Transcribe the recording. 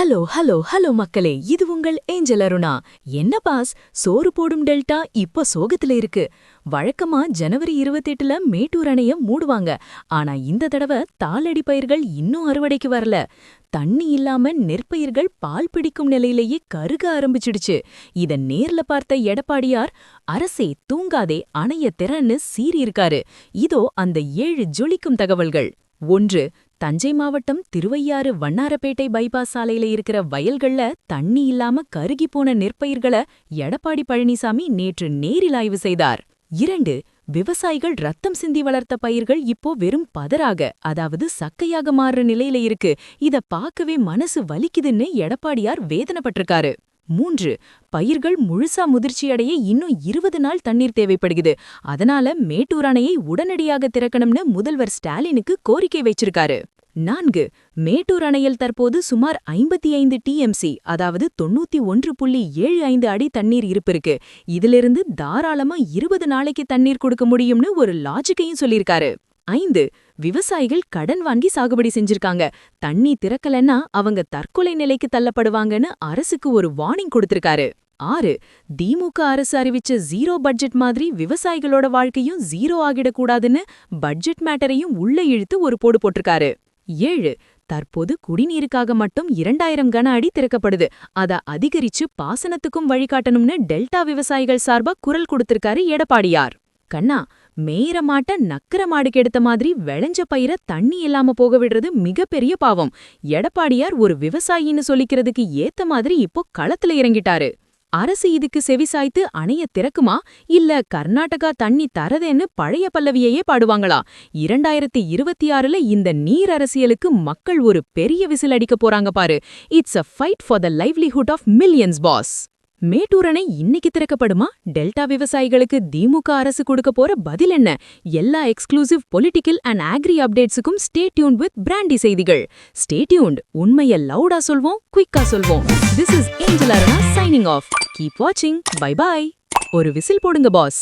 Hello hello hello மக்களே, இது உங்கள் ஏஞ்சல் அருணா. என்ன பாஸ், சோறு போடும் டெல்டா இப்போ சோகத்துல இருக்கு. வழக்கமா ஜனவரி 28ல மேட்டூர் அணைய மூடுவாங்க. ஆனா இந்த தடவை தாளடி பயிர்கள் இன்னும் அறுவடைக்கு வரல. தண்ணி இல்லாம நெற்பயிர்கள் பால் பிடிக்கும் நிலையிலேயே கருக ஆரம்பிச்சிடுச்சு. இத நேர்ல பார்த்த எடப்பாடியார், அரசே தூங்காதே, அணைய திறன்னு சீறியிருக்காரு. இதோ அந்த 7 ஜொலிக்கும் தகவல்கள். 1. தஞ்சை மாவட்டம் திருவையாறு வண்ணாரப்பேட்டை பைபாஸ் சாலையில இருக்கிற வயல்கள்ல தண்ணி இல்லாம கருகி போன நெற்பயிர்களை எடப்பாடி பழனிசாமி நேற்று நேரில் ஆய்வு செய்தார். 2. விவசாயிகள் ரத்தம் சிந்தி வளர்த்த பயிர்கள் இப்போ வெறும் பதராக, அதாவது சக்கையாக மாறுற நிலையில இருக்கு. இத பார்க்கவே மனசு வலிக்குதுன்னு எடப்பாடியார் வேதனைப்பட்டிருக்காரு. 3. பயிர்கள் முழுசா முதிர்ச்சியடைய இன்னும் 20 நாள் தண்ணீர் தேவைப்படுகிறது. அதனால மேட்டூர் அணையை உடனடியாக திறக்கணும்னு முதல்வர் ஸ்டாலினுக்கு கோரிக்கை வச்சிருக்காரு. 4. மேட்டூர் அணையில் தற்போது சுமார் 55 டிஎம்சி, அதாவது 91.75 அடி தண்ணீர் இருப்பு இருக்கு. இதிலிருந்து தாராளமா 20 நாளைக்கு தண்ணீர் கொடுக்க முடியும்னு ஒரு லாஜிக்கையும் சொல்லியிருக்காரு. 5. விவசாயிகள் கடன் வாங்கி சாகுபடி செஞ்சிருக்காங்க. தண்ணி திறக்கலன்னா அவங்க தற்கொலை நிலைக்கு தள்ளப்படுவாங்கன்னு அரசுக்கு ஒரு வார்னிங் கொடுத்திருக்காரு. 6. திமுக அரசு அறிவிச்ச ஜீரோ பட்ஜெட் மாதிரி விவசாயிகளோட வாழ்க்கையும் ஜீரோ ஆகிடக்கூடாதுன்னு பட்ஜெட் மேட்டரையும் உள்ள இழுத்து ஒரு போடு போட்டிருக்காரு. 7. தற்போது குடிநீருக்காக மட்டும் 2000 கன அடி திறக்கப்படுது. அத அதிகரிச்சு பாசனத்துக்கும் வழிகாட்டணும்னு டெல்டா விவசாயிகள் சார்பா குரல் கொடுத்திருக்காரு எடப்பாடியார். கண்ணா, மேயிற மாட்ட நக்கற மாடுக்கு எடுத்த மாதிரி விளைஞ்ச பயிர தண்ணி இல்லாம போக விடுறது மிகப்பெரிய பாவம். எடப்பாடியார் ஒரு விவசாயின்னு சொல்லிக்கிறதுக்கு ஏத்த மாதிரி இப்போ களத்துல இறங்கிட்டாரு. அரசு இதுக்கு செவிசாய்த்து அணைய திறக்குமா, இல்ல கர்நாடகா தண்ணி தரதேன்னு பழைய பல்லவியையே பாடுவாங்களா? 2026ல இந்த நீர் அரசியலுக்கு மக்கள் ஒரு பெரிய விசில் அடிக்க போறாங்க பாரு. It's a fight for the livelihood of millions boss. Mettur அணை இன்னைக்கு திறக்கப்படுமா? டெல்டா விவசாயிகளுக்கு திமுக அரசு கொடுக்க போற பதில் என்ன? எல்லா எக்ஸ்க்ளூசிவ் பொலிட்டிக்கல் அண்ட் ஆக்ரி அப்டேட்ஸுக்கும் ஸ்டே டியூன்ட் வித் பிராண்டி செய்திகள். Stay tuned. உண்மைய லவுடா சொல்வோம், குயிக்கா சொல்வோம். This is Angel Aruna signing off. Keep வாட்சிங். Bye bye. ஒரு விசில் போடுங்க பாஸ்.